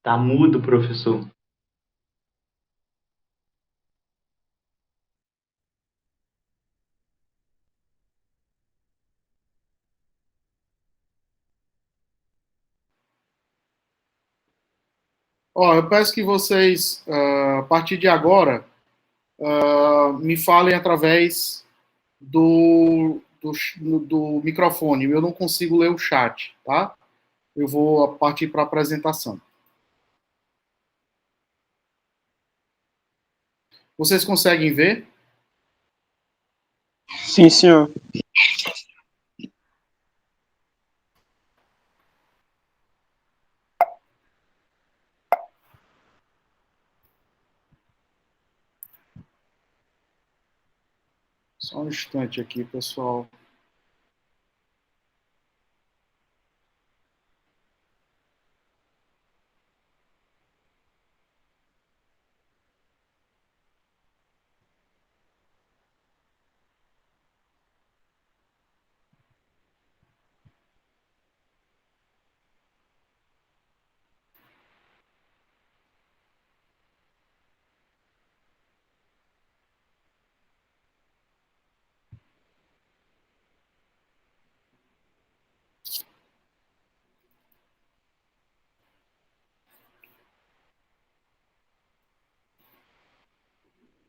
Tá mudo, professor. Ó, eu peço que vocês, a partir de agora, me falem através do microfone. Eu não consigo ler o chat, tá? Eu vou partir para a apresentação. Vocês conseguem ver? Sim, senhor. Só um instante aqui, pessoal.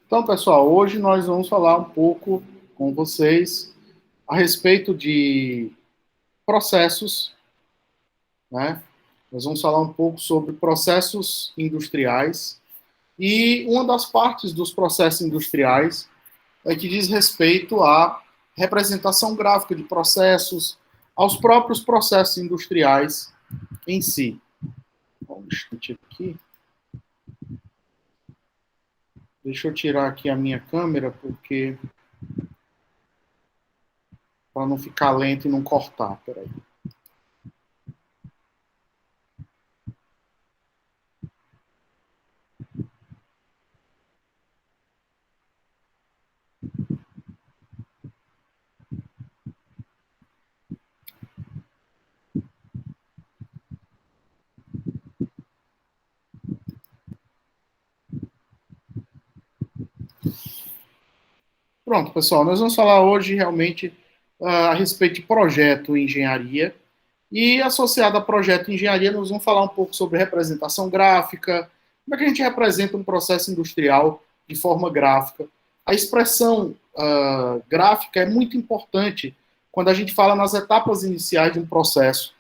Então, pessoal, hoje nós vamos falar um pouco com vocês a respeito de processos, né? Nós vamos falar um pouco sobre processos industriais e uma das partes dos processos industriais é que diz respeito à representação gráfica de processos, aos próprios processos industriais em si. Bom, aqui. Deixa eu tirar aqui a minha câmera, porque para não ficar lento e não cortar. Peraí. Pronto, pessoal, nós vamos falar hoje realmente a respeito de projeto em engenharia. E associado a projeto em engenharia, nós vamos falar um pouco sobre representação gráfica, como é que a gente representa um processo industrial de forma gráfica. A expressão gráfica é muito importante quando a gente fala nas etapas iniciais de um processo,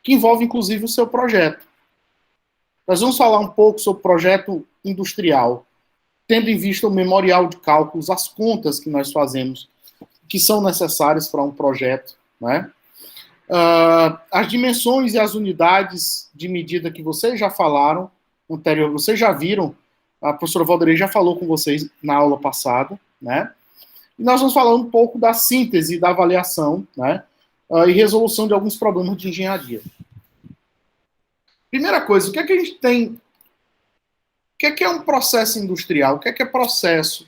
que envolve inclusive o seu projeto. Nós vamos falar um pouco sobre projeto industrial, tendo em vista o memorial de cálculos, as contas que nós fazemos, que são necessárias para um projeto, né? As dimensões e as unidades de medida que vocês já falaram anterior, vocês já viram, a professora Valdirei já falou com vocês na aula passada, né? E nós vamos falar um pouco da síntese, da avaliação, né? E resolução de alguns problemas de engenharia. Primeira coisa, o que é que a gente tem? O que é um processo industrial? O que é processo?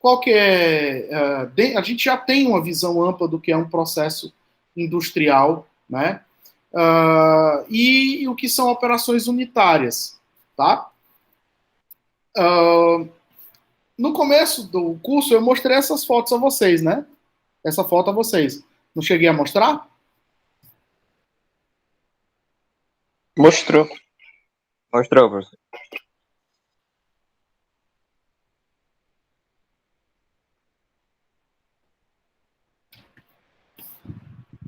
Qual que é? A gente já tem uma visão ampla do que é um processo industrial, né? E o que são operações unitárias, tá? No começo do curso eu mostrei essas fotos a vocês, né? Essa foto a vocês. Não cheguei a mostrar? Mostrou. Mostrou, professor.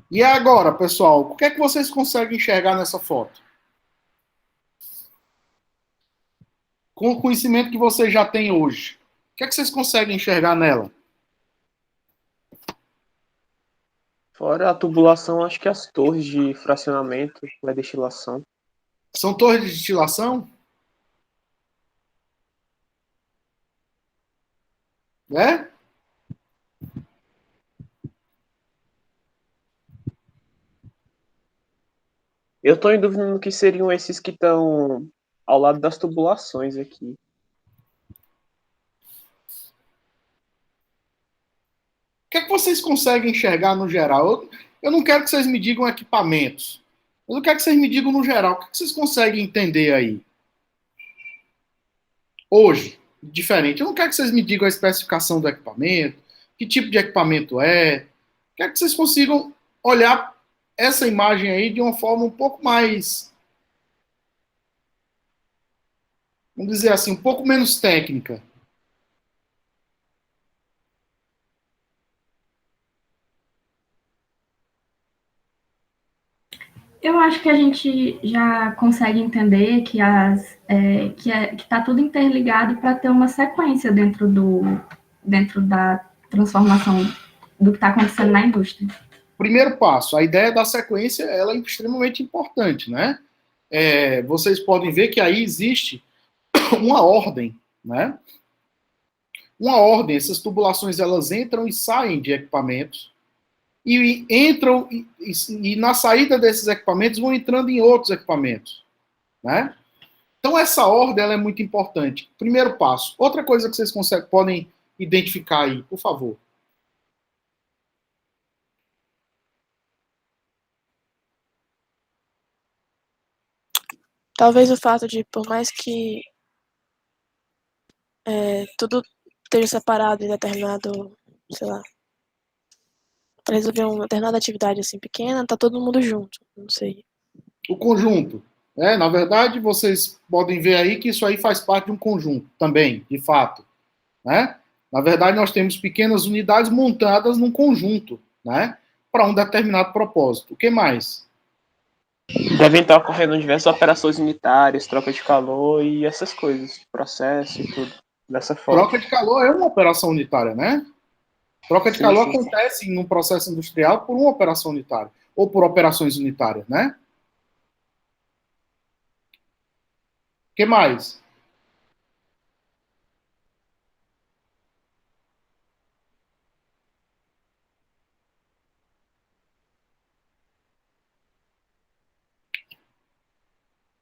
E agora, pessoal, o que é que vocês conseguem enxergar nessa foto? Com o conhecimento que vocês já têm hoje, o que é que vocês conseguem enxergar nela? Fora a tubulação, acho que as torres de fracionamento, da destilação. São torres de destilação? Né? Eu estou em dúvida no que seriam esses que estão ao lado das tubulações aqui. O que é que vocês conseguem enxergar no geral? Eu não quero que vocês me digam equipamentos. Eu não quero que vocês me digam no geral. O que é que vocês conseguem entender aí? Hoje, diferente. Eu não quero que vocês me digam a especificação do equipamento, que tipo de equipamento é. Quero que vocês consigam olhar essa imagem aí de uma forma um pouco mais, vamos dizer assim, um pouco menos técnica. Eu acho que a gente já consegue entender que está tudo interligado para ter uma sequência dentro da transformação do que está acontecendo na indústria. Primeiro passo, a ideia da sequência ela é extremamente importante, né? Vocês podem ver que aí existe uma ordem, né? Uma ordem, essas tubulações elas entram e saem de equipamentos e entram e na saída desses equipamentos vão entrando em outros equipamentos, né? Então essa ordem ela é muito importante. Primeiro passo. Outra coisa que vocês podem identificar aí, por favor. Talvez o fato de, por mais que tudo esteja separado em determinado, sei lá, para resolver uma determinada atividade assim pequena, tá todo mundo junto, não sei. O conjunto. Na verdade, vocês podem ver aí que isso aí faz parte de um conjunto também, de fato. Né? Na verdade, nós temos pequenas unidades montadas num conjunto, né? Para um determinado propósito. O que mais? Devem estar ocorrendo diversas operações unitárias, troca de calor e essas coisas, processo e tudo, dessa forma. Troca de calor é uma operação unitária, né? Troca de calor acontece num processo industrial por uma operação unitária, ou por operações unitárias, né? O que mais?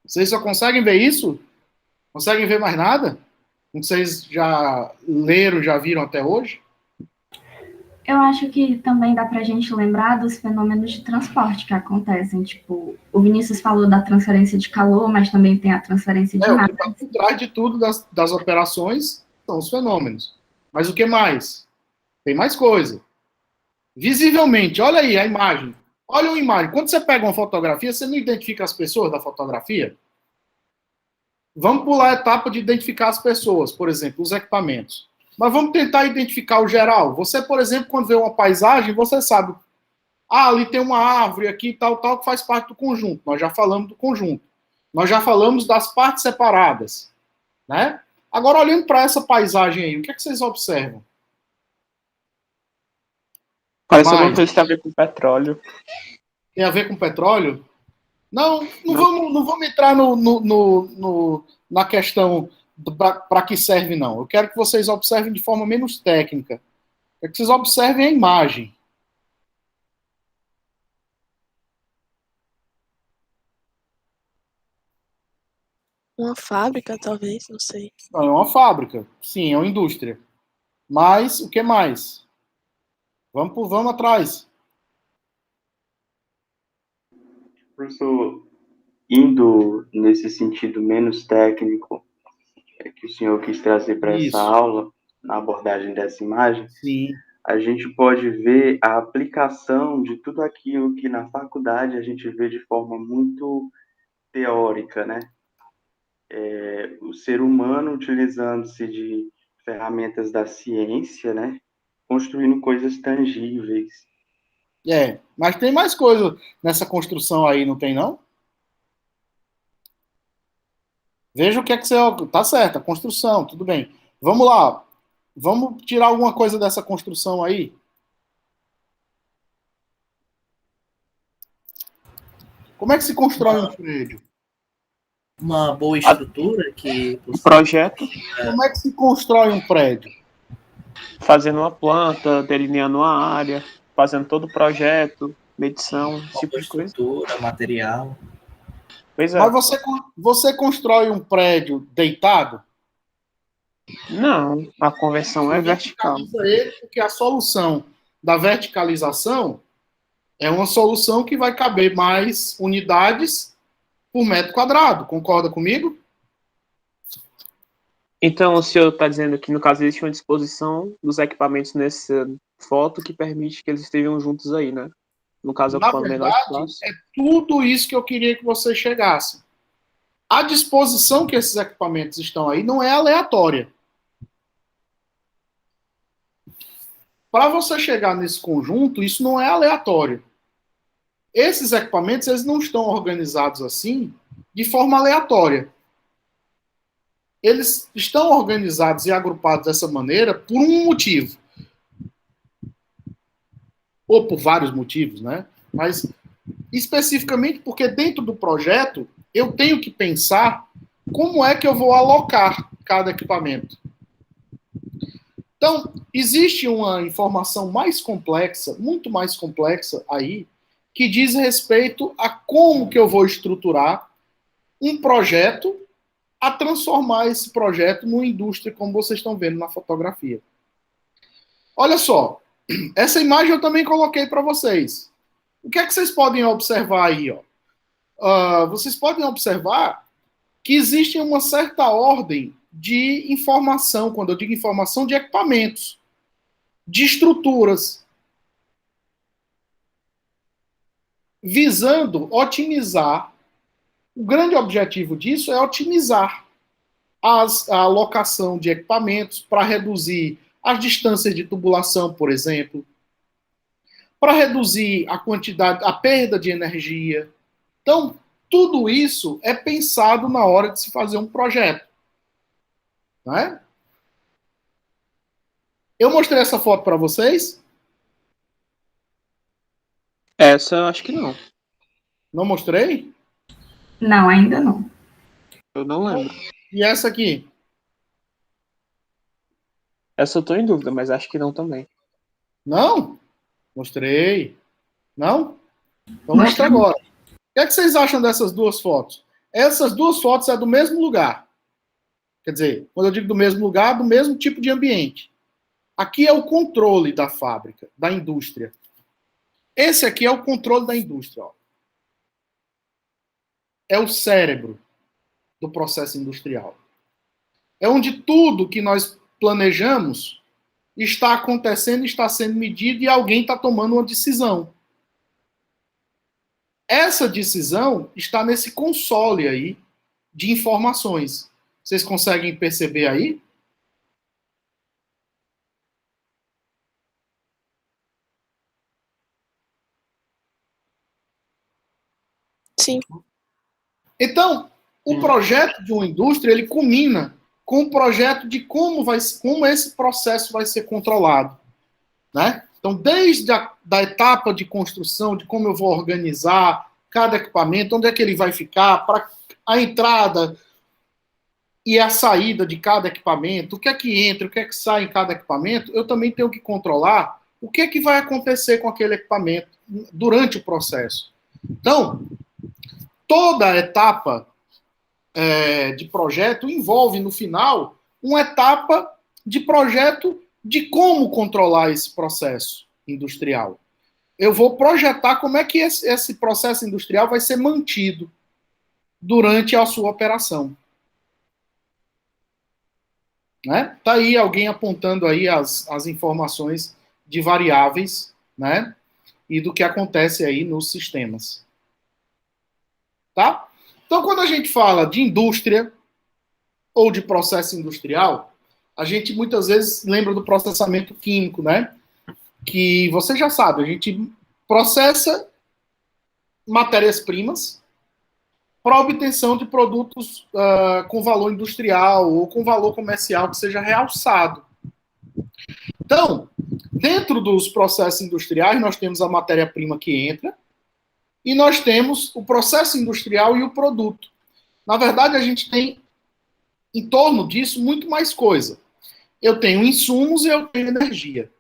Vocês só conseguem ver isso? Conseguem ver mais nada? Vocês já leram, já viram até hoje? Eu acho que também dá para a gente lembrar dos fenômenos de transporte que acontecem. Tipo, o Vinícius falou da transferência de calor, mas também tem a transferência de massa. O que está por trás de tudo das operações são os fenômenos. Mas o que mais? Tem mais coisa. Visivelmente, olha aí a imagem. Olha uma imagem. Quando você pega uma fotografia, você não identifica as pessoas da fotografia? Vamos pular a etapa de identificar as pessoas, por exemplo, os equipamentos. Mas vamos tentar identificar o geral. Você, por exemplo, quando vê uma paisagem, você sabe, ali tem uma árvore aqui, tal, que faz parte do conjunto. Nós já falamos do conjunto. Nós já falamos das partes separadas, né? Agora, olhando para essa paisagem aí, o que é que vocês observam? Parece alguma coisa que tem a ver com petróleo. Tem a ver com petróleo? Não vamos entrar na questão para que serve, não. Eu quero que vocês observem de forma menos técnica. Eu quero que vocês observem a imagem. Uma fábrica, talvez, não sei. Não, é uma fábrica. Sim, é uma indústria. Mas, o que mais? Vamos atrás. Professor, indo nesse sentido menos técnico que o senhor quis trazer para essa aula, na abordagem dessa imagem, sim, a gente pode ver a aplicação de tudo aquilo que na faculdade a gente vê de forma muito teórica, né? O ser humano utilizando-se de ferramentas da ciência, né? Construindo coisas tangíveis. Mas tem mais coisa nessa construção aí, não tem, não? Veja o que é que você... Tá certo, a construção, tudo bem. Vamos lá. Vamos tirar alguma coisa dessa construção aí? Como é que se constrói um prédio? Uma boa estrutura que... Um projeto. Como é que se constrói um prédio? Fazendo uma planta, delineando uma área, fazendo todo o projeto, medição, esse tipo de coisa. Estrutura, material. Pois é. Mas você constrói um prédio deitado? Não, a conversão é vertical. Porque a solução da verticalização é uma solução que vai caber mais unidades por metro quadrado. Concorda comigo? Então, o senhor está dizendo que, no caso, existe uma disposição dos equipamentos nessa foto que permite que eles estejam juntos aí, né? No caso, Na ocupando menor verdade, espaço. é tudo isso que eu queria que você chegasse. A disposição que esses equipamentos estão aí não é aleatória. Para você chegar nesse conjunto, isso não é aleatório. Esses equipamentos, eles não estão organizados assim de forma aleatória. Eles estão organizados e agrupados dessa maneira por um motivo. Ou por vários motivos, né? Mas especificamente porque dentro do projeto eu tenho que pensar como é que eu vou alocar cada equipamento. Então, existe uma informação mais complexa, muito mais complexa aí, que diz respeito a como que eu vou estruturar um projeto a transformar esse projeto numa indústria, como vocês estão vendo na fotografia. Olha só, essa imagem eu também coloquei para vocês. O que é que vocês podem observar aí? Ó? Vocês podem observar que existe uma certa ordem de informação, quando eu digo informação, de equipamentos, de estruturas, visando otimizar. O grande objetivo disso é otimizar a alocação de equipamentos para reduzir as distâncias de tubulação, por exemplo, para reduzir a quantidade, a perda de energia. Então, tudo isso é pensado na hora de se fazer um projeto. Não é? Eu mostrei essa foto para vocês? Essa eu acho que não. Não mostrei? Não, ainda não. Eu não lembro. E essa aqui? Essa eu tô em dúvida, mas acho que não também. Não? Mostrei. Não? Então mostra agora. O que é que vocês acham dessas duas fotos? Essas duas fotos é do mesmo lugar. Quer dizer, quando eu digo do mesmo lugar, do mesmo tipo de ambiente. Aqui é o controle da fábrica, da indústria. Esse aqui é o controle da indústria. Ó. É o cérebro do processo industrial. É onde tudo que nós planejamos está acontecendo, está sendo medido e alguém está tomando uma decisão. Essa decisão está nesse console aí de informações. Vocês conseguem perceber aí? Sim. Então, o projeto de uma indústria, ele culmina com o projeto de como esse processo vai ser controlado. Né? Então, desde da etapa de construção, de como eu vou organizar cada equipamento, onde é que ele vai ficar, para a entrada e a saída de cada equipamento, o que é que entra, o que é que sai em cada equipamento, eu também tenho que controlar o que é que vai acontecer com aquele equipamento durante o processo. Então, toda a etapa de projeto envolve, no final, uma etapa de projeto de como controlar esse processo industrial. Eu vou projetar como é que esse processo industrial vai ser mantido durante a sua operação. Né? Tá aí alguém apontando aí as informações de variáveis, né? E do que acontece aí nos sistemas. Tá? Então, quando a gente fala de indústria ou de processo industrial, a gente muitas vezes lembra do processamento químico, né? Que você já sabe, a gente processa matérias-primas para obtenção de produtos com valor industrial ou com valor comercial que seja realçado. Então, dentro dos processos industriais, nós temos a matéria-prima que entra e nós temos o processo industrial e o produto. Na verdade, a gente tem, em torno disso, muito mais coisa. Eu tenho insumos e eu tenho energia,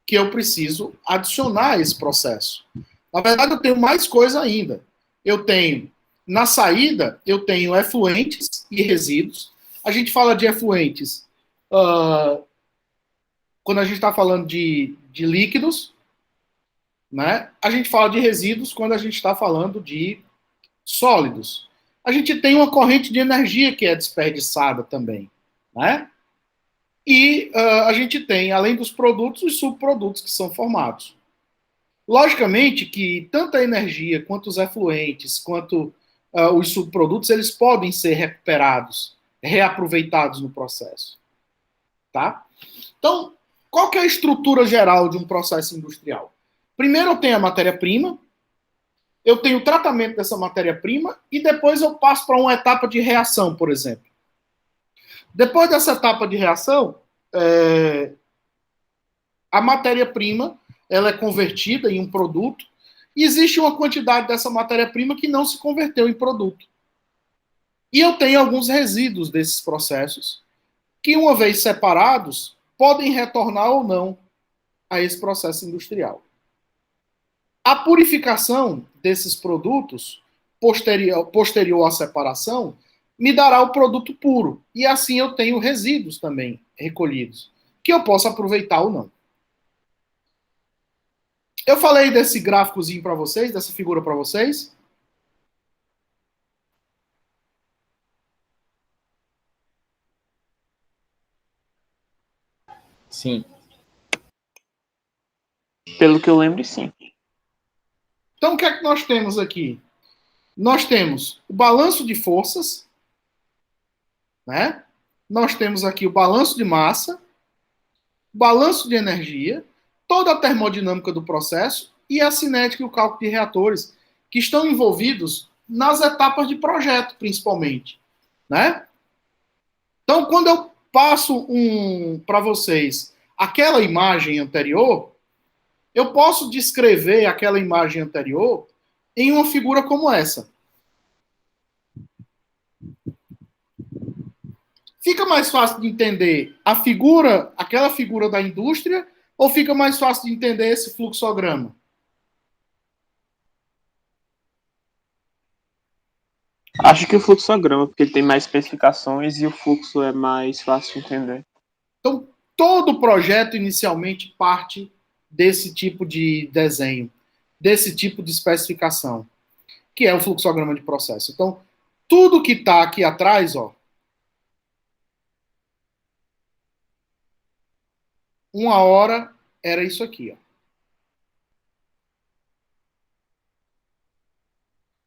que eu preciso adicionar a esse processo. Na verdade, eu tenho mais coisa ainda. Eu tenho, na saída, eu tenho efluentes e resíduos. A gente fala de efluentes quando a gente está falando de líquidos, né? A gente fala de resíduos quando a gente está falando de sólidos. A gente tem uma corrente de energia que é desperdiçada também. né? E a gente tem, além dos produtos, os subprodutos que são formados. Logicamente que tanto a energia, quanto os efluentes, quanto os subprodutos, eles podem ser recuperados, reaproveitados no processo. Tá? Então, qual que é a estrutura geral de um processo industrial? Primeiro eu tenho a matéria-prima, eu tenho o tratamento dessa matéria-prima e depois eu passo para uma etapa de reação, por exemplo. Depois dessa etapa de reação, a matéria-prima ela é convertida em um produto e existe uma quantidade dessa matéria-prima que não se converteu em produto. E eu tenho alguns resíduos desses processos que, uma vez separados, podem retornar ou não a esse processo industrial. A purificação desses produtos, posterior à separação, me dará o produto puro. E assim eu tenho resíduos também recolhidos, que eu posso aproveitar ou não. Eu falei desse gráficozinho para vocês, dessa figura para vocês. Sim. Pelo que eu lembro, sim. Então, o que é que nós temos aqui? Nós temos o balanço de forças, né? Nós temos aqui o balanço de massa, balanço de energia, toda a termodinâmica do processo e a cinética e o cálculo de reatores, que estão envolvidos nas etapas de projeto, principalmente, né? Então, quando eu passo para vocês aquela imagem anterior, eu posso descrever aquela imagem anterior em uma figura como essa. Fica mais fácil de entender a figura, aquela figura da indústria, ou fica mais fácil de entender esse fluxograma? Acho que o fluxograma, porque ele tem mais especificações e o fluxo é mais fácil de entender. Então, todo projeto inicialmente parte desse tipo de desenho, desse tipo de especificação, que é o fluxograma de processo. Então, tudo que está aqui atrás, ó, uma hora era isso aqui, ó.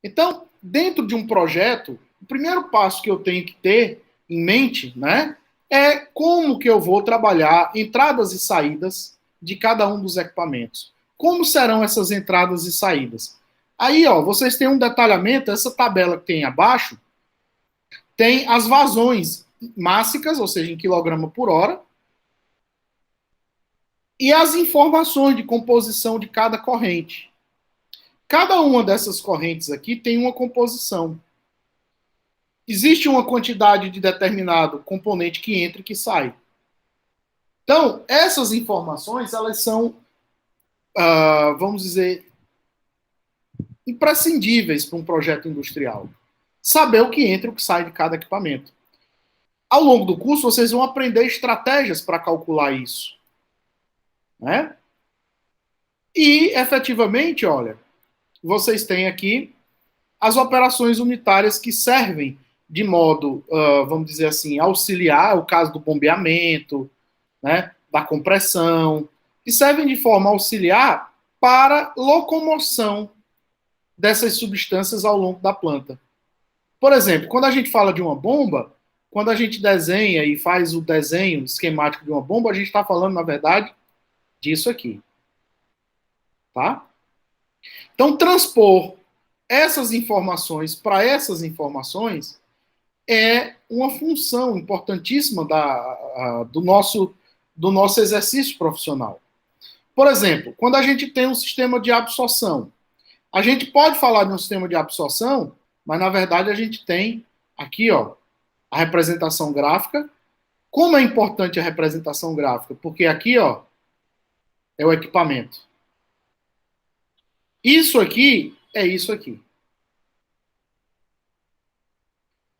Então, dentro de um projeto, o primeiro passo que eu tenho que ter em mente, né, é como que eu vou trabalhar entradas e saídas de cada um dos equipamentos. Como serão essas entradas e saídas? Aí, ó, vocês têm um detalhamento, essa tabela que tem abaixo, tem as vazões mássicas, ou seja, em quilograma por hora, e as informações de composição de cada corrente. Cada uma dessas correntes aqui tem uma composição. Existe uma quantidade de determinado componente que entra e que sai. Então, essas informações, elas são, vamos dizer, imprescindíveis para um projeto industrial. Saber o que entra e o que sai de cada equipamento. Ao longo do curso, vocês vão aprender estratégias para calcular isso. Né? E, efetivamente, olha, vocês têm aqui as operações unitárias que servem de modo, vamos dizer assim, auxiliar, o caso do bombeamento, né, da compressão, que servem de forma auxiliar para locomoção dessas substâncias ao longo da planta. Por exemplo, quando a gente fala de uma bomba, quando a gente desenha e faz o desenho esquemático de uma bomba, a gente está falando, na verdade, disso aqui. Tá? Então, transpor essas informações para essas informações é uma função importantíssima do nosso exercício profissional. Por exemplo, quando a gente tem um sistema de absorção, a gente pode falar de um sistema de absorção, mas, na verdade, a gente tem aqui, ó, a representação gráfica. Como é importante a representação gráfica? Porque aqui, ó, é o equipamento. Isso aqui é isso aqui.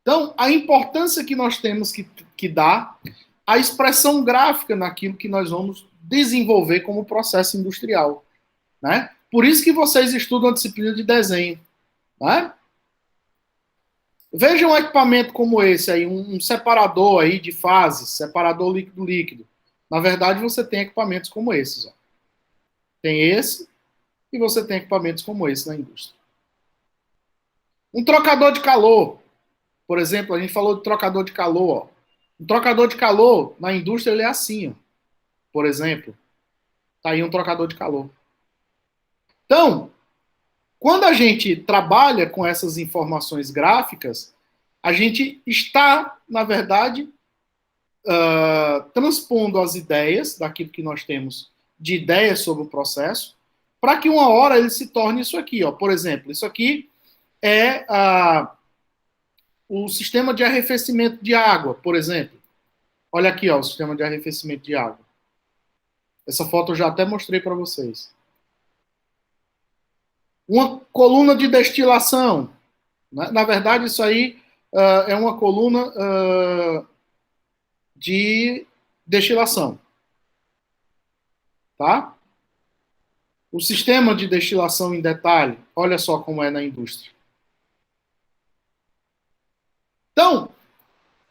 Então, a importância que nós temos que dar à expressão gráfica naquilo que nós vamos desenvolver como processo industrial. Né? Por isso que vocês estudam a disciplina de desenho. Né? Veja um equipamento como esse aí, um separador aí de fases, separador líquido-líquido. Na verdade, você tem equipamentos como esses. Ó. Tem esse e você tem equipamentos como esse na indústria. Um trocador de calor. Por exemplo, a gente falou de trocador de calor. Ó. Um trocador de calor, na indústria, ele é assim. Ó. Por exemplo, está aí um trocador de calor. Então, quando a gente trabalha com essas informações gráficas, a gente está, na verdade, transpondo as ideias daquilo que nós temos de ideias sobre o processo, para que uma hora ele se torne isso aqui. Ó. Por exemplo, isso aqui é o sistema de arrefecimento de água, por exemplo. Olha aqui, ó, o sistema de arrefecimento de água. Essa foto eu já até mostrei para vocês. Uma coluna de destilação. Na verdade, isso aí é uma coluna de destilação. Tá? O sistema de destilação em detalhe, olha só como é na indústria. Então, o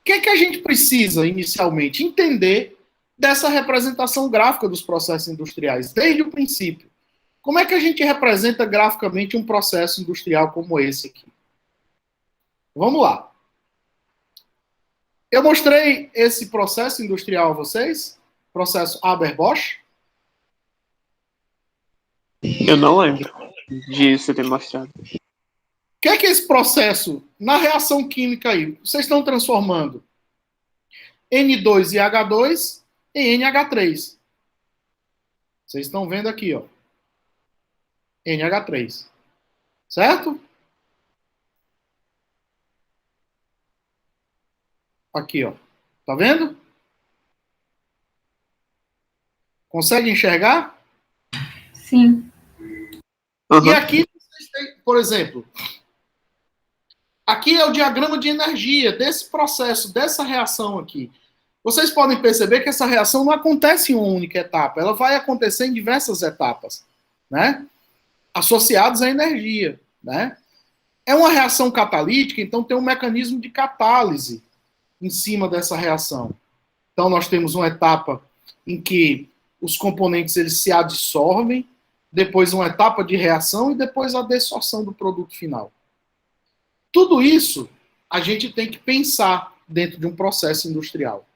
que é que a gente precisa, inicialmente? Entender dessa representação gráfica dos processos industriais, desde o princípio. Como é que a gente representa graficamente um processo industrial como esse aqui? Vamos lá. Eu mostrei esse processo industrial a vocês, processo Haber-Bosch. Eu não lembro de você ter mostrado. O que é esse processo, na reação química aí? Vocês estão transformando N2 e H2 em NH3. Vocês estão vendo aqui, ó. NH3. Certo? Aqui, ó. Tá vendo? Consegue enxergar? Sim. Uhum. E aqui, vocês têm, por exemplo, aqui é o diagrama de energia desse processo, dessa reação aqui. Vocês podem perceber que essa reação não acontece em uma única etapa, ela vai acontecer em diversas etapas, né? Associadas à energia, né? É uma reação catalítica, então tem um mecanismo de catálise em cima dessa reação. Então nós temos uma etapa em que os componentes eles se adsorvem, depois uma etapa de reação e depois a dessorção do produto final. Tudo isso a gente tem que pensar dentro de um processo industrial.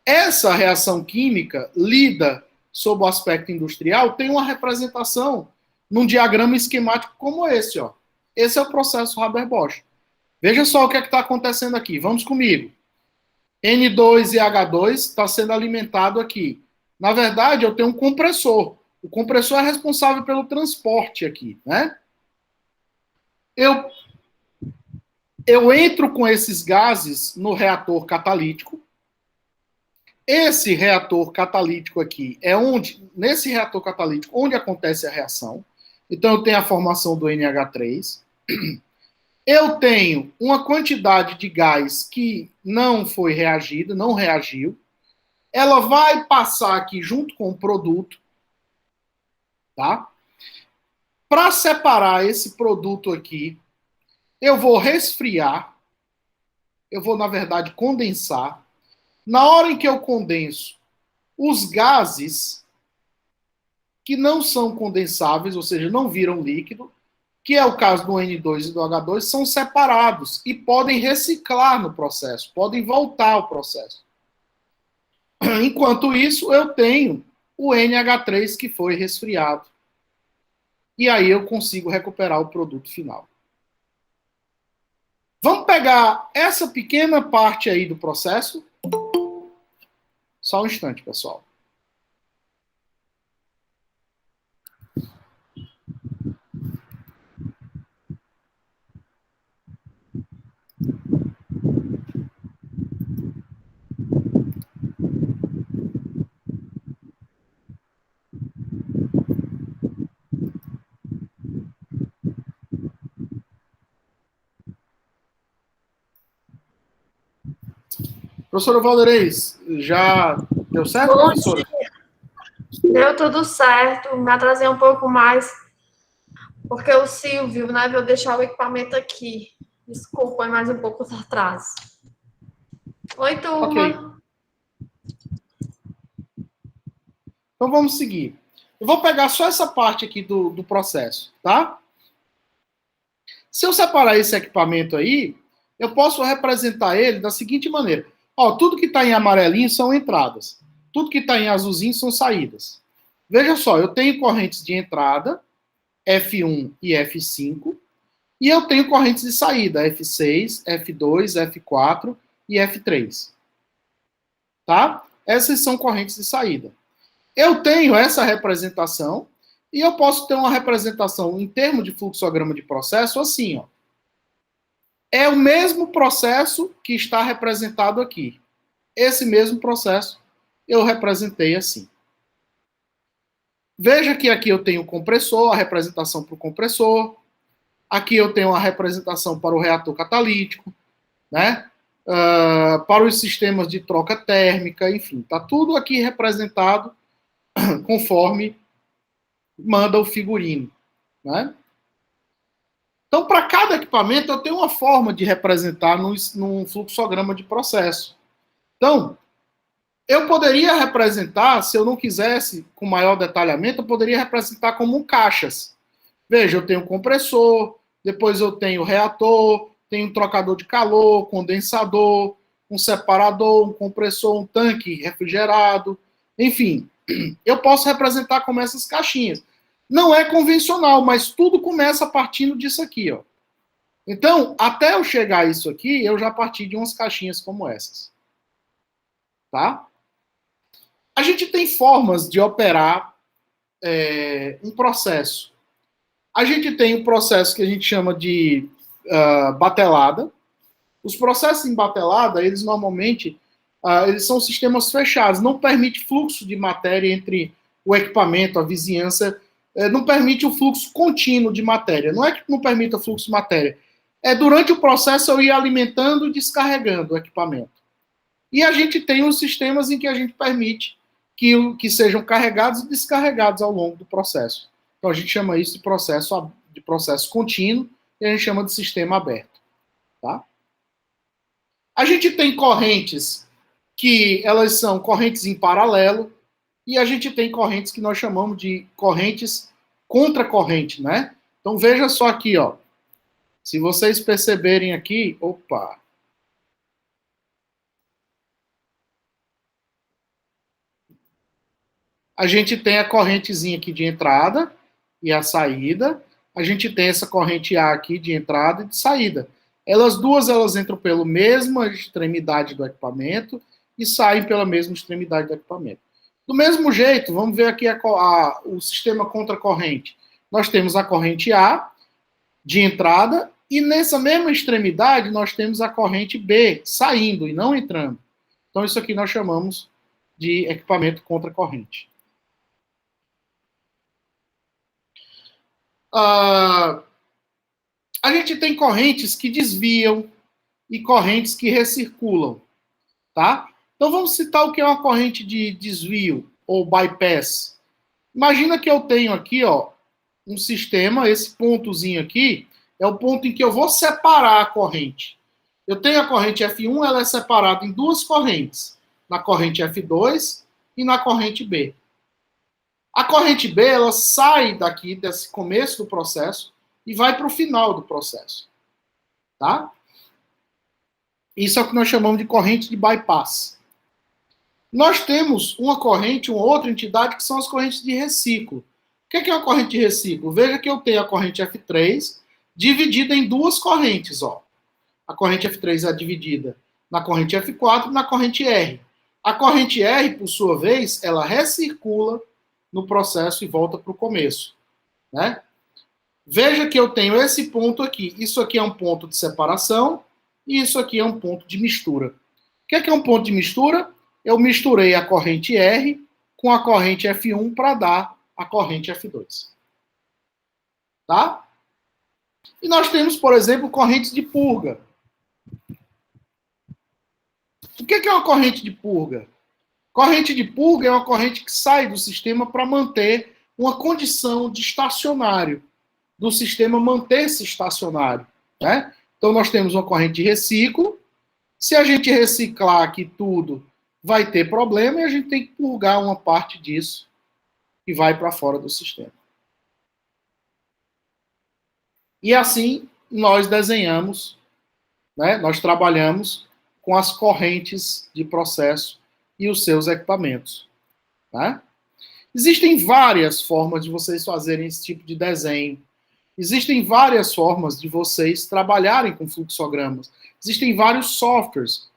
Essa reação química lida sob o aspecto industrial tem uma representação num diagrama esquemático como esse, ó. Esse é o processo Haber-Bosch. Veja só o que é que está acontecendo aqui. Vamos comigo. N2 e H2 está sendo alimentado aqui. Na verdade, eu tenho um compressor. O compressor é responsável pelo transporte aqui, né? Eu entro com esses gases no reator catalítico. Esse reator catalítico aqui é nesse reator catalítico, onde acontece a reação. Então, eu tenho a formação do NH3. Eu tenho uma quantidade de gás que não foi reagida, não reagiu. Ela vai passar aqui junto com o produto, tá? Para separar esse produto aqui, eu vou resfriar, eu vou, na verdade, condensar. Na hora em que eu condenso, os gases que não são condensáveis, ou seja, não viram líquido, que é o caso do N2 e do H2, são separados e podem reciclar no processo, podem voltar ao processo. Enquanto isso, eu tenho o NH3 que foi resfriado. E aí eu consigo recuperar o produto final. Vamos pegar essa pequena parte aí do processo. Só um instante, pessoal. Professora Valdeirês, já deu certo, Bom professora? Deu tudo certo, me atrasei um pouco mais, porque o Silvio, né, veio deixar o equipamento aqui. Desculpa, mais um pouco atrás. Oi, turma. Ok. Então vamos seguir. Eu vou pegar só essa parte aqui do processo, tá? Se eu separar esse equipamento aí, eu posso representar ele da seguinte maneira. Ó, tudo que está em amarelinho são entradas. Tudo que está em azulzinho são saídas. Veja só, eu tenho correntes de entrada, F1 e F5, e eu tenho correntes de saída, F6, F2, F4 e F3. Tá? Essas são correntes de saída. Eu tenho essa representação, e eu posso ter uma representação em termos de fluxograma de processo assim, ó. É o mesmo processo que está representado aqui. Esse mesmo processo eu representei assim. Veja que aqui eu tenho o compressor, a representação para o compressor. Aqui eu tenho a representação para o reator catalítico, né? Para os sistemas de troca térmica, enfim. Está tudo aqui representado conforme manda o figurino, né? Então, para cada equipamento, eu tenho uma forma de representar num fluxograma de processo. Então, eu poderia representar, se eu não quisesse com maior detalhamento, eu poderia representar como caixas. Veja, eu tenho um compressor, depois eu tenho reator, tenho um trocador de calor, condensador, um separador, um compressor, um tanque refrigerado, enfim, eu posso representar como essas caixinhas. Não é convencional, mas tudo começa partindo disso aqui, ó. Então, até eu chegar a isso aqui, eu já parti de umas caixinhas como essas. Tá? A gente tem formas de operar um processo. A gente tem um processo que a gente chama de batelada. Os processos em batelada, eles normalmente eles são sistemas fechados, não permite fluxo de matéria entre o equipamento, a vizinhança, não permite o fluxo contínuo de matéria. Não é que não permita o fluxo de matéria. Durante o processo eu ia alimentando e descarregando o equipamento. E a gente tem os sistemas em que a gente permite que sejam carregados e descarregados ao longo do processo. Então a gente chama isso de processo contínuo e a gente chama de sistema aberto. Tá? A gente tem correntes que elas são correntes em paralelo, e a gente tem correntes que nós chamamos de correntes contra-corrente, né? Então veja só aqui, ó. Se vocês perceberem aqui, opa. A gente tem a correntezinha aqui de entrada e a saída. A gente tem essa corrente A aqui de entrada e de saída. Elas entram pela mesma extremidade do equipamento e saem pela mesma extremidade do equipamento. Do mesmo jeito, vamos ver aqui o sistema contra-corrente. Nós temos a corrente A de entrada e nessa mesma extremidade nós temos a corrente B saindo e não entrando. Então isso aqui nós chamamos de equipamento contra-corrente. A gente tem correntes que desviam e correntes que recirculam, tá? Então vamos citar o que é uma corrente de desvio ou bypass. Imagina que eu tenho aqui, ó, um sistema, esse pontozinho aqui é o ponto em que eu vou separar a corrente. Eu tenho a corrente F1, ela é separada em duas correntes, na corrente F2 e na corrente B. A corrente B, ela sai daqui, desse começo do processo, e vai para o final do processo. Tá? Isso é o que nós chamamos de corrente de bypass. Nós temos uma corrente, uma outra entidade, que são as correntes de reciclo. O que é uma corrente de reciclo? Veja que eu tenho a corrente F3 dividida em duas correntes. Ó. A corrente F3 é dividida na corrente F4 e na corrente R. A corrente R, por sua vez, ela recircula no processo e volta para o começo. Né? Veja que eu tenho esse ponto aqui. Isso aqui é um ponto de separação e isso aqui é um ponto de mistura. O que é um ponto de mistura? Eu misturei a corrente R com a corrente F1 para dar a corrente F2. Tá? E nós temos, por exemplo, correntes de purga. O que é uma corrente de purga? Corrente de purga é uma corrente que sai do sistema para manter uma condição de estacionário, do sistema manter-se estacionário. Né? Então, nós temos uma corrente de reciclo. Se a gente reciclar aqui tudo, vai ter problema e a gente tem que purgar uma parte disso que vai para fora do sistema. E assim, nós desenhamos, né, nós trabalhamos com as correntes de processo e os seus equipamentos. Né? Existem várias formas de vocês fazerem esse tipo de desenho. Existem várias formas de vocês trabalharem com fluxogramas. Existem vários softwares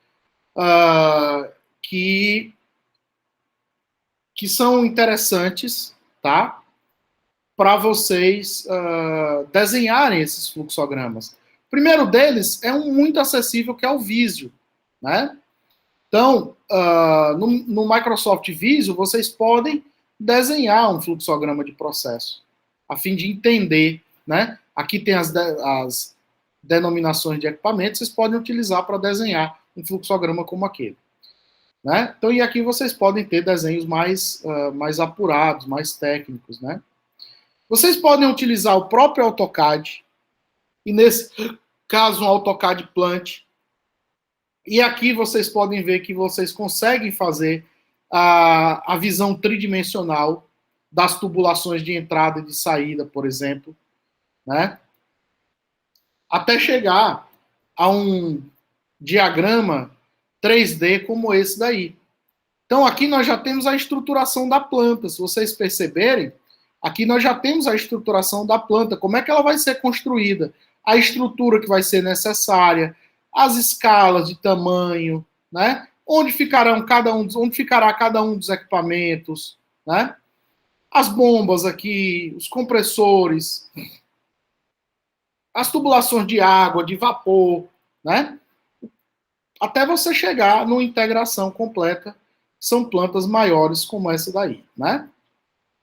que são interessantes, tá? Para vocês desenharem esses fluxogramas. O primeiro deles é um muito acessível, que é o Visio, né? Então, no Microsoft Visio, vocês podem desenhar um fluxograma de processo, a fim de entender, né? Aqui tem as denominações de equipamentos, vocês podem utilizar para desenhar um fluxograma como aquele. Né? Então, e aqui vocês podem ter desenhos mais apurados, mais técnicos. Né? Vocês podem utilizar o próprio AutoCAD, e nesse caso um AutoCAD Plant, e aqui vocês podem ver que vocês conseguem fazer a visão tridimensional das tubulações de entrada e de saída, por exemplo, né? Até chegar a um diagrama 3D como esse daí. Então, aqui nós já temos a estruturação da planta. Se vocês perceberem, aqui nós já temos a estruturação da planta. Como é que ela vai ser construída? A estrutura que vai ser necessária, as escalas de tamanho, né? Onde ficará cada um dos equipamentos, né? As bombas aqui, os compressores, as tubulações de água, de vapor, né? Até você chegar numa integração completa, são plantas maiores como essa daí, né?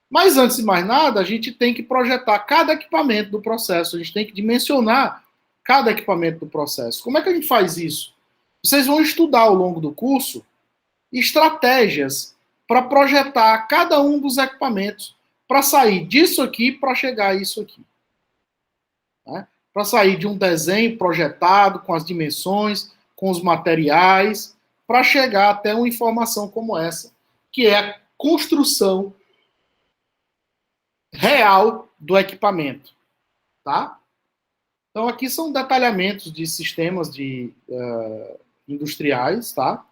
Mas antes de mais nada, a gente tem que projetar cada equipamento do processo, a gente tem que dimensionar cada equipamento do processo. Como é que a gente faz isso? Vocês vão estudar ao longo do curso estratégias para projetar cada um dos equipamentos, para sair disso aqui para chegar a isso aqui. Né? Para sair de um desenho projetado com as dimensões, com os materiais, para chegar até uma informação como essa, que é a construção real do equipamento. Tá? Então, aqui são detalhamentos de sistemas industriais, tá?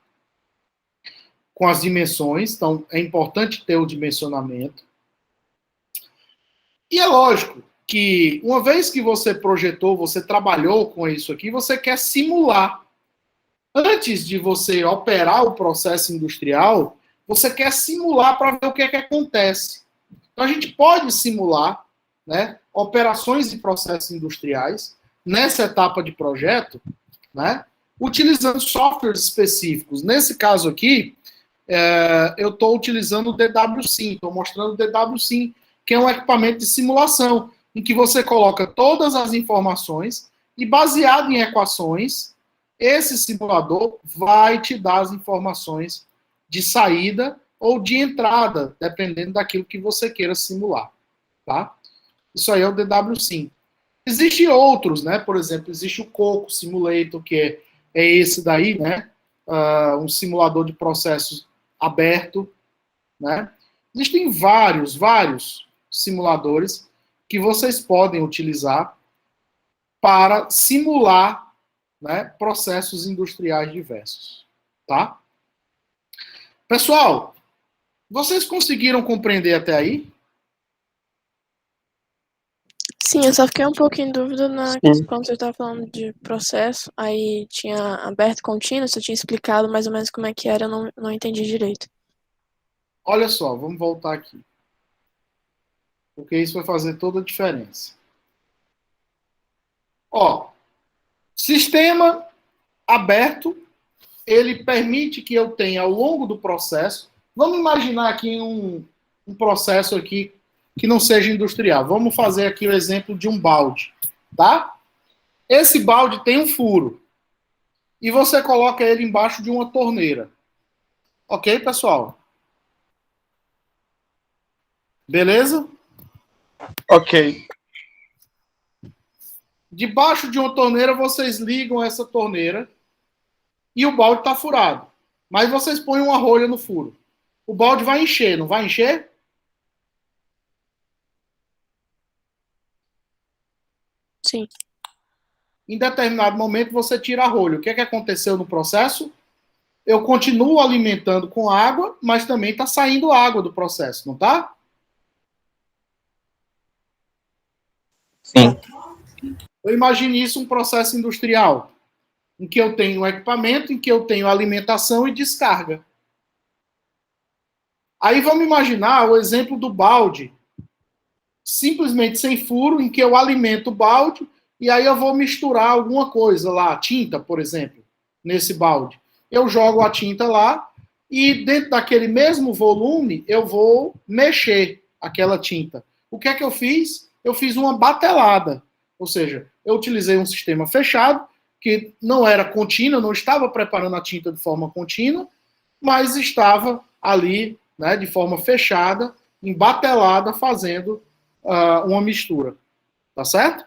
Com as dimensões. Então, é importante ter o dimensionamento. E é lógico que, uma vez que você projetou, você trabalhou com isso aqui, você quer simular. Antes de você operar o processo industrial, você quer simular para ver o que é que acontece. Então, a gente pode simular, né, operações de processos industriais nessa etapa de projeto, né, utilizando softwares específicos. Nesse caso aqui, eu estou utilizando o DWSim, estou mostrando o DWSim, que é um equipamento de simulação, em que você coloca todas as informações e, baseado em equações, esse simulador vai te dar as informações de saída ou de entrada, dependendo daquilo que você queira simular. Tá? Isso aí é o DWSim. Existem outros, né? Por exemplo, existe o Coco Simulator, que é esse daí, né? Um simulador de processos aberto, né? Existem vários simuladores que vocês podem utilizar para simular, né, processos industriais diversos, tá? Pessoal, vocês conseguiram compreender até aí? Sim, eu só fiquei um pouco em dúvida quando você estava falando de processo, aí tinha aberto contínuo, você tinha explicado mais ou menos como é que era, eu não entendi direito. Olha só, vamos voltar aqui. Porque isso vai fazer toda a diferença. Ó, sistema aberto, ele permite que eu tenha ao longo do processo, vamos imaginar aqui um processo aqui que não seja industrial. Vamos fazer aqui o exemplo de um balde, tá? Esse balde tem um furo e você coloca ele embaixo de uma torneira. Ok, pessoal? Beleza? Ok. Debaixo de uma torneira, vocês ligam essa torneira e o balde está furado. Mas vocês põem uma rolha no furo. O balde vai encher, não vai encher? Sim. Em determinado momento, você tira a rolha. O que é que aconteceu no processo? Eu continuo alimentando com água, mas também está saindo água do processo, não está? Sim. Eu imagino isso um processo industrial, em que eu tenho um equipamento, em que eu tenho alimentação e descarga. Aí vamos imaginar o exemplo do balde, simplesmente sem furo, em que eu alimento o balde e aí eu vou misturar alguma coisa lá, tinta, por exemplo, nesse balde. Eu jogo a tinta lá e dentro daquele mesmo volume eu vou mexer aquela tinta. O que é que eu fiz? Eu fiz uma batelada, ou seja, eu utilizei um sistema fechado que não era contínuo, não estava preparando a tinta de forma contínua, mas estava ali, né, de forma fechada, embatelada, fazendo uma mistura. Tá certo?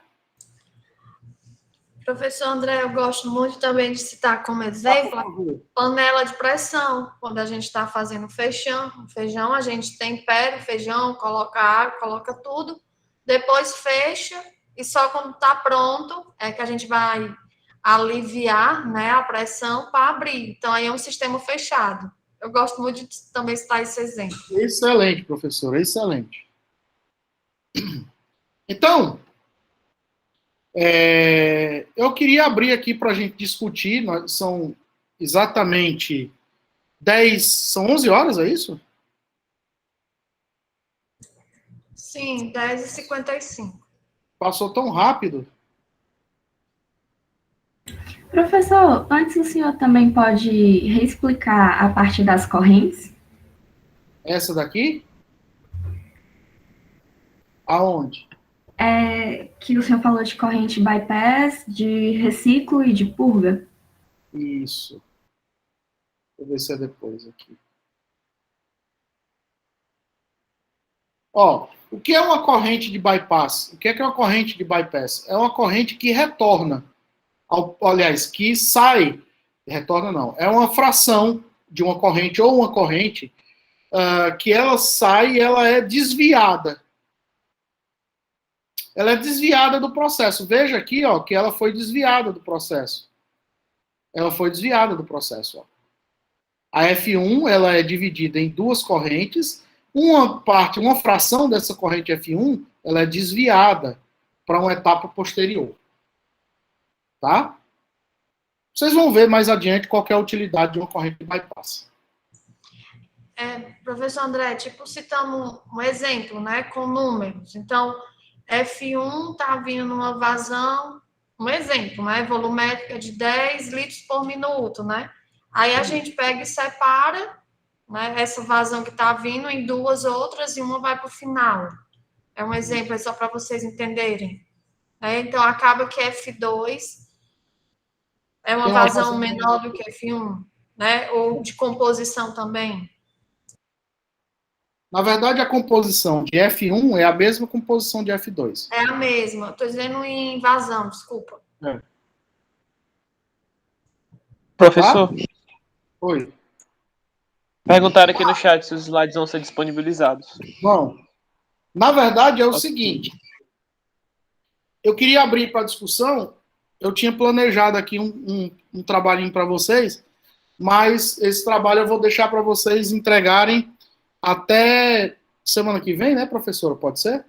Professor André, eu gosto muito também de citar como exemplo a panela de pressão. Quando a gente está fazendo feijão, a gente tempera o feijão, coloca água, coloca tudo, depois fecha e só quando está pronto é que a gente vai aliviar, né, a pressão para abrir. Então, aí é um sistema fechado. Eu gosto muito de também citar esse exemplo. Excelente, professor, excelente. Então, eu queria abrir aqui para a gente discutir, são exatamente 10, são 11 horas, é isso? Sim, 10h55. Passou tão rápido. Professor, antes o senhor também pode reexplicar a parte das correntes? Essa daqui? Aonde? Que o senhor falou de corrente bypass, de reciclo e de purga. Isso. Vou ver se é depois aqui. Ó, o que é uma corrente de bypass? O que é uma corrente de bypass? É uma corrente que retorna, aliás, que sai, retorna não, é uma fração de uma corrente ou uma corrente que ela sai e ela é desviada. Ela é desviada do processo. Veja aqui, ó, que ela foi desviada do processo. Ela foi desviada do processo, ó. A F1, ela é dividida em duas correntes. Uma parte, uma fração dessa corrente F1, ela é desviada para uma etapa posterior. Tá? Vocês vão ver mais adiante qual é a utilidade de uma corrente de bypass. Professor André, tipo, citamos um exemplo, né, com números. Então, F1 está vindo numa vazão, um exemplo, né, volumétrica de 10 litros por minuto, né? Aí a gente pega e separa, né, essa vazão que está vindo em duas outras e uma vai para o final. É um exemplo, é só para vocês entenderem. Então, acaba que F2 é uma vazão menor do que F1, né? Ou de composição também. Na verdade, a composição de F1 é a mesma composição de F2. É a mesma. Estou dizendo em vazão, desculpa. Professor, Oi. perguntaram aqui no chat se os slides vão ser disponibilizados. Bom, na verdade é o seguinte. Eu queria abrir para discussão, eu tinha planejado aqui um trabalhinho para vocês, mas esse trabalho eu vou deixar para vocês entregarem até semana que vem, né, professora? Pode ser?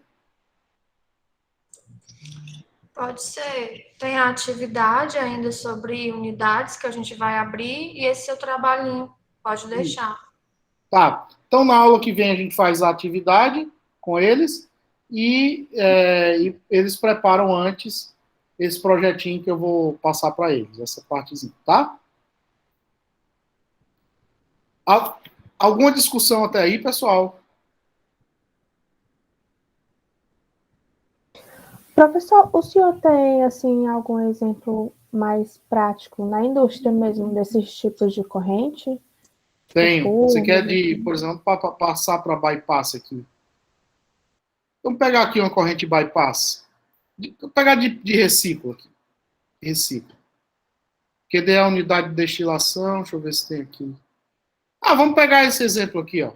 Pode ser. Tem a atividade ainda sobre unidades que a gente vai abrir e esse seu trabalhinho. Pode deixar. Tá. Então, na aula que vem a gente faz a atividade com eles e eles preparam antes esse projetinho que eu vou passar para eles, essa partezinha, tá? Alguma discussão até aí, pessoal? Professor, o senhor tem, assim, algum exemplo mais prático na indústria mesmo desses tipos de corrente? Tenho. Você quer, por exemplo, passar para bypass aqui? Vamos pegar aqui uma corrente bypass. Vou pegar de reciclo aqui. Reciclo. QD é a unidade de destilação. Deixa eu ver se tem aqui. Vamos pegar esse exemplo aqui, ó.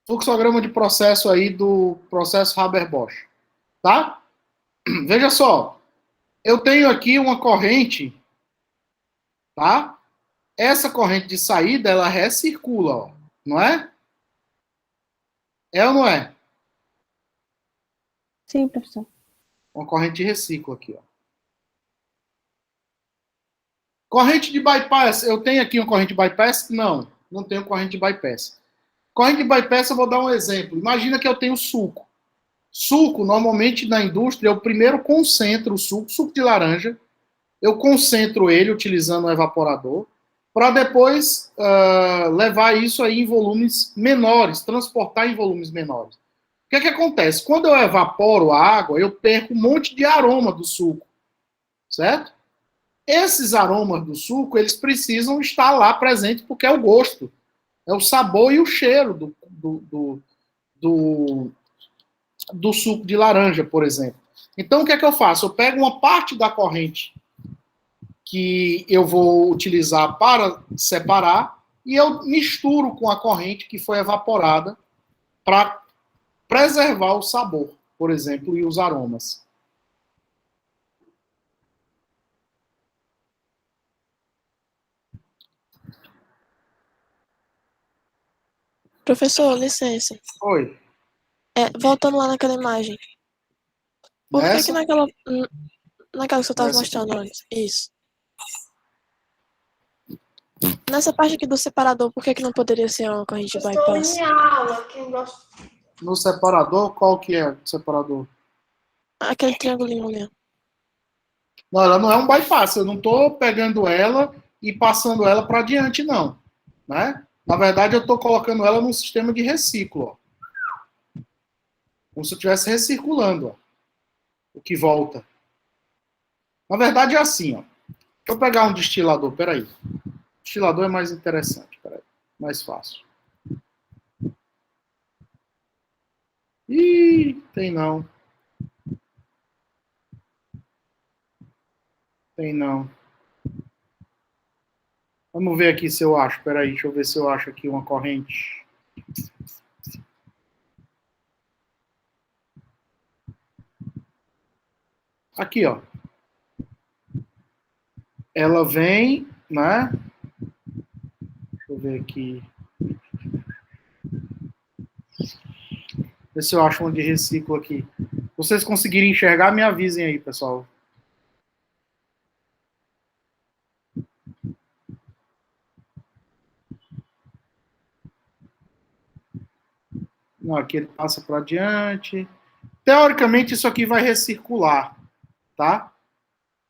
Fluxograma de processo aí do processo Haber-Bosch, tá? Veja só, eu tenho aqui uma corrente, tá? Essa corrente de saída, ela recircula, ó, não é? É ou não é? Sim, professor. Uma corrente de reciclo aqui, ó. Corrente de bypass, eu tenho aqui uma corrente de bypass? Não, não tenho corrente de bypass. Corrente de bypass, eu vou dar um exemplo. Imagina que eu tenho suco. Suco, normalmente na indústria, eu primeiro concentro o suco de laranja, eu concentro ele utilizando um evaporador, para depois levar isso aí em volumes menores, transportar em volumes menores. O que é que acontece? Quando eu evaporo a água, eu perco um monte de aroma do suco, certo? Esses aromas do suco, eles precisam estar lá presentes porque é o gosto, é o sabor e o cheiro do, do suco de laranja, por exemplo. Então, o que é que eu faço? Eu pego uma parte da corrente que eu vou utilizar para separar e eu misturo com a corrente que foi evaporada para preservar o sabor, por exemplo, e os aromas. Professor, licença. Oi. Voltando lá naquela imagem. Por que naquela que você estava mostrando antes? Isso. Nessa parte aqui do separador, por que não poderia ser uma corrente de bypass? Estou em aula, quem gosta. No separador, qual que é o separador? Aquele triangulinho ali. Não, ela não é um bypass, eu não estou pegando ela e passando ela para adiante, não. Né? Na verdade, eu estou colocando ela num sistema de reciclo. Ó. Como se eu estivesse recirculando, ó, o que volta. Na verdade, é assim. Ó. Deixa eu pegar um destilador, peraí. Destilador é mais interessante, peraí. Mais fácil. Ih, tem não. Tem não. Vamos ver aqui se eu acho. Peraí, deixa eu ver se eu acho aqui uma corrente. Aqui, ó. Ela vem, né? Deixa eu ver aqui. Ver se eu acho uma de reciclo aqui. Se vocês conseguirem enxergar, me avisem aí, pessoal. Não, aqui ele passa para adiante. Teoricamente, isso aqui vai recircular, tá?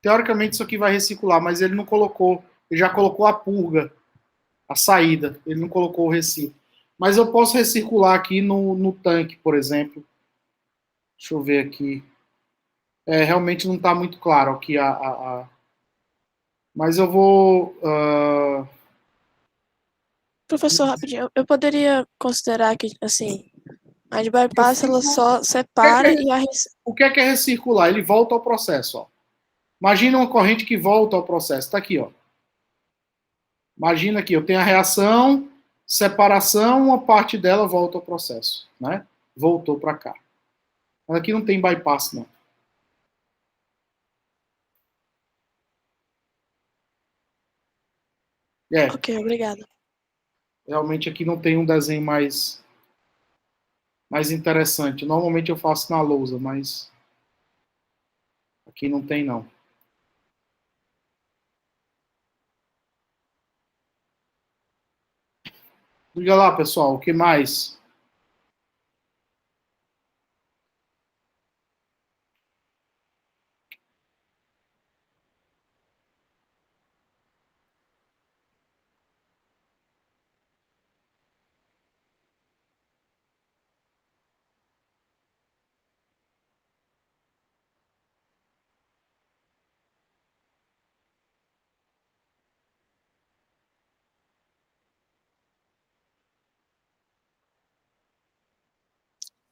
Teoricamente, isso aqui vai recircular, mas ele não colocou. Ele já colocou a purga, a saída. Ele não colocou o reciclo. Mas eu posso recircular aqui no tanque, por exemplo. Deixa eu ver aqui. Realmente não está muito claro aqui Mas eu vou... Professor, rapidinho, eu poderia considerar que, assim, a de bypass, ela só separa e a... O que é recircular? Ele volta ao processo, ó. Imagina uma corrente que volta ao processo. Está aqui, ó. Imagina aqui, eu tenho a reação, separação, uma parte dela volta ao processo, né? Voltou para cá. Mas aqui não tem bypass, não. Ok, obrigada. Realmente aqui não tem um desenho mais interessante. Normalmente eu faço na lousa, mas aqui não tem, não. Diga lá, pessoal, o que mais?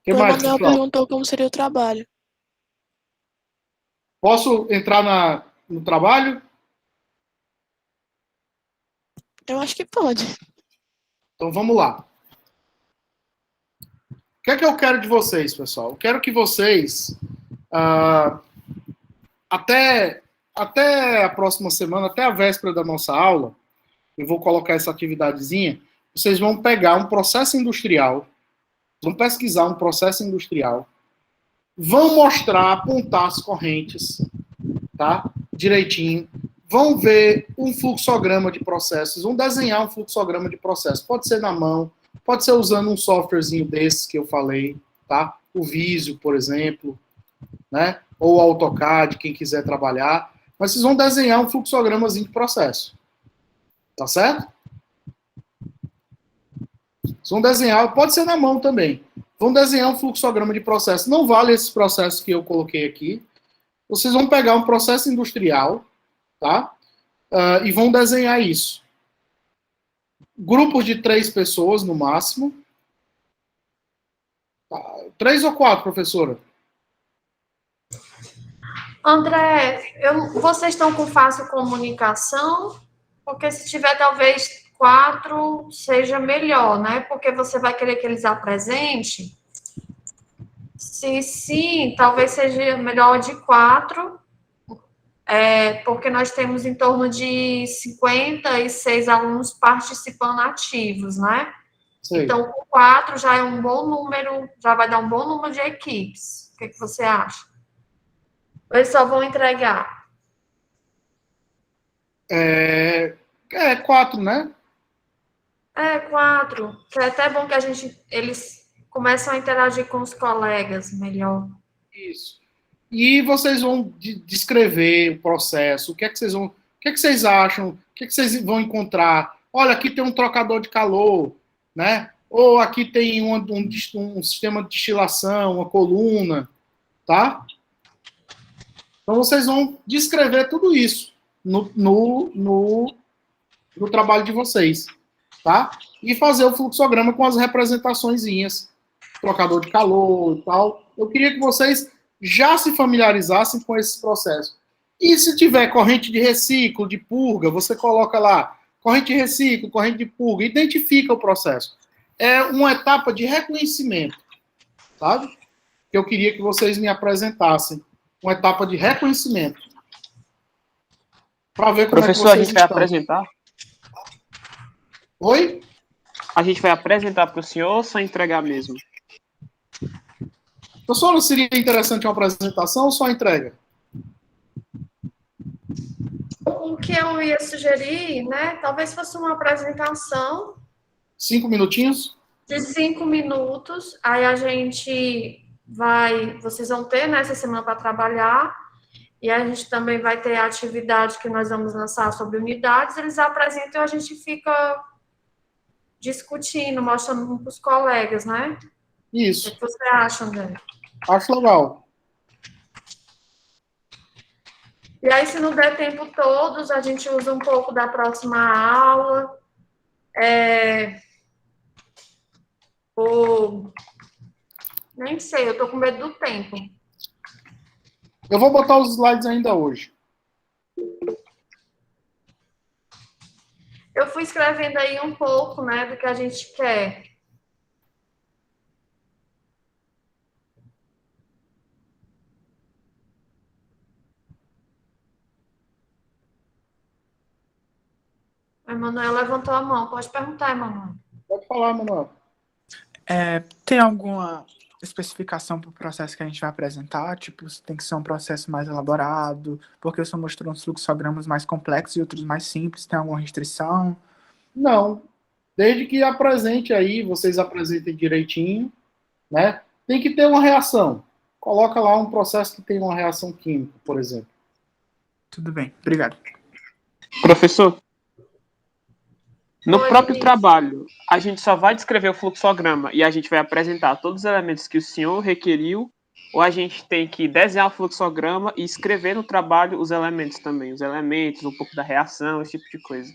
que O mais, Emanuel pessoal? perguntou como seria o trabalho. Posso entrar no trabalho? Eu acho que pode. Então vamos lá. O que é que eu quero de vocês, pessoal? Eu quero que vocês, até a próxima semana, até a véspera da nossa aula, eu vou colocar essa atividadezinha, vocês vão pegar um processo industrial, vão pesquisar um processo industrial, vão mostrar, apontar as correntes, tá? Direitinho. Vão ver um fluxograma de processos, vão desenhar um fluxograma de processos. Pode ser na mão, pode ser usando um softwarezinho desses que eu falei, tá? O Visio, por exemplo, né? Ou o AutoCAD, quem quiser trabalhar. Mas vocês vão desenhar um fluxogramazinho de processo. Tá certo? Vocês vão desenhar, pode ser na mão também. Vão desenhar um fluxograma de processo. Não vale esses processos que eu coloquei aqui. Vocês vão pegar um processo industrial, tá? E vão desenhar isso. Grupos de 3 pessoas, no máximo. 3 ou 4, professora? André, vocês estão com fácil comunicação? Porque se tiver talvez 4, seja melhor, né? Porque você vai querer que eles apresentem. Se sim, talvez seja melhor de 4, porque nós temos em torno de 56 alunos participando ativos, né? Sei. Então, com 4 já é um bom número, já vai dar um bom número de equipes. O que você acha? Eles só vão entregar? 4, né? 4. Que é até bom que eles começam a interagir com os colegas melhor. Isso. E vocês vão descrever o processo, o que é que vocês acham, o que é que vocês vão encontrar. Olha, aqui tem um trocador de calor, né? Ou aqui tem um sistema de destilação, uma coluna, tá? Então vocês vão descrever tudo isso no trabalho de vocês, tá? E fazer o fluxograma com as representaçõezinhas, trocador de calor e tal. Eu queria que vocês já se familiarizassem com esse processo. E se tiver corrente de reciclo, de purga, você coloca lá, corrente de reciclo, corrente de purga, identifica o processo. É uma etapa de reconhecimento, sabe? Que eu queria que vocês me apresentassem. Uma etapa de reconhecimento. Para ver como Professor, é a que vocês gente vai estão. apresentar? Oi? A gente vai apresentar para o senhor ou só entregar mesmo? Professor, não seria interessante uma apresentação ou só entrega? O que eu ia sugerir, né? Talvez fosse uma apresentação 5 minutinhos? de 5 minutos. Aí vocês vão ter nessa semana para trabalhar. E a gente também vai ter a atividade que nós vamos lançar sobre unidades. Eles apresentam e a gente fica discutindo, mostrando para os colegas, né? Isso. O que você acha, André? Acho legal. E aí, se não der tempo todos, a gente usa um pouco da próxima aula. Nem sei, eu tô com medo do tempo. Eu vou botar os slides ainda hoje. Eu fui escrevendo aí um pouco, né, do que a gente quer. A Emanuel levantou a mão. Pode perguntar, Emanuel. Pode falar, Manuel. Tem alguma especificação para o processo que a gente vai apresentar? Tipo, se tem que ser um processo mais elaborado, porque você mostrou uns fluxogramas mais complexos e outros mais simples, tem alguma restrição? Não. Desde que apresente aí, vocês apresentem direitinho, né? Tem que ter uma reação. Coloca lá um processo que tem uma reação química, por exemplo. Tudo bem, obrigado. Professor, no Oi, próprio Vinícius. trabalho, a gente só vai descrever o fluxograma e a gente vai apresentar todos os elementos que o senhor requeriu, ou a gente tem que desenhar o fluxograma e escrever no trabalho os elementos também, os elementos, um pouco da reação, esse tipo de coisa.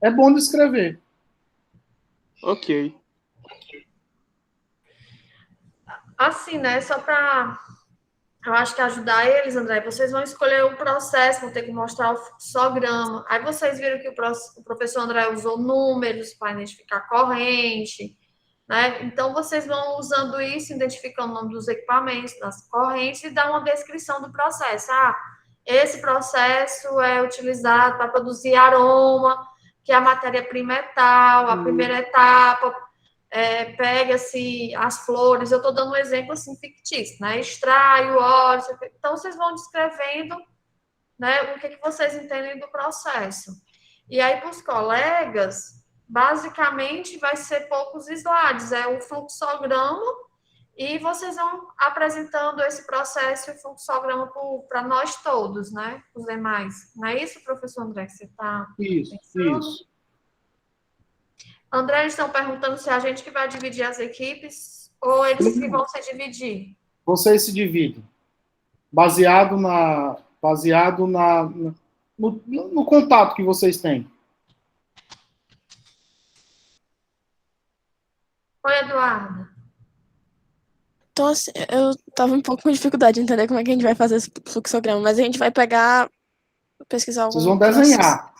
É bom descrever. Ok. assim, né, só para, eu acho que ajudar eles, André, vocês vão escolher o processo, vão ter que mostrar o fluxograma. Aí vocês viram que o professor André usou números para identificar corrente, né? Então, vocês vão usando isso, identificando o nome dos equipamentos, das correntes, e dar uma descrição do processo. Ah, esse processo é utilizado para produzir aroma, que a matéria-prima é tal, a primeira etapa pega-se as flores, eu estou dando um exemplo assim fictício, né? Extrai o óleo, então vocês vão descrevendo, né, o que vocês entendem do processo. E aí, para os colegas, basicamente vai ser poucos slides, é o fluxograma, e vocês vão apresentando esse processo e o fluxograma para nós todos, né? Os demais. Não é isso, professor André, que você está pensando? Isso. André, eles estão perguntando se é a gente que vai dividir as equipes ou eles que vão se dividir. Vocês se dividem. Baseado no contato que vocês têm. Oi, Eduardo. Então, assim, eu tava um pouco com dificuldade de entender como é que a gente vai fazer esse fluxograma, mas a gente vai pesquisar algum Vocês vão processo. desenhar.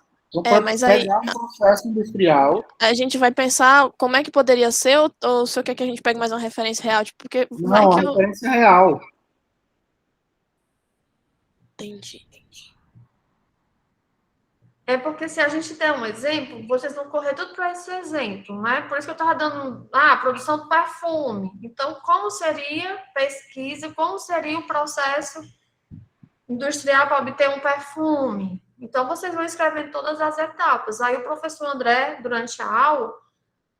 Mas aí pegar um processo industrial. a gente vai pensar como é que poderia ser, ou se quer que a gente pegue mais uma referência real, tipo, porque vai Não, que a referência real. Entendi. É porque se a gente der um exemplo, vocês vão correr tudo para esse exemplo, né? Por isso que eu estava dando produção do perfume. Então, como seria pesquisa, como seria o processo industrial para obter um perfume? Então, vocês vão escrevendo todas as etapas. Aí o professor André, durante a aula,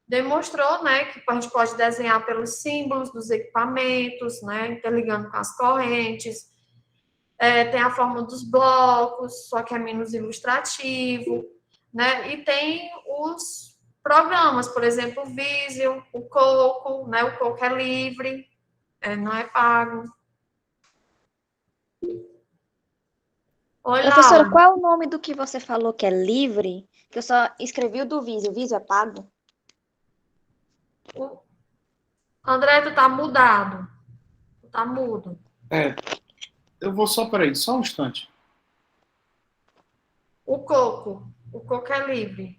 demonstrou, né, que a gente pode desenhar pelos símbolos dos equipamentos, né, interligando com as correntes. Tem a forma dos blocos, só que é menos ilustrativo, né? E tem os programas, por exemplo, o Visio, o Coco, né? O Coco é livre, não é pago. Oi, Professora, Laura. qual é o nome do que você falou que é livre? Que eu só escrevi o do Visio. O Visio é pago? André, tu tá mudado. Tu tá mudo. Eu vou só um instante. O Coco é livre.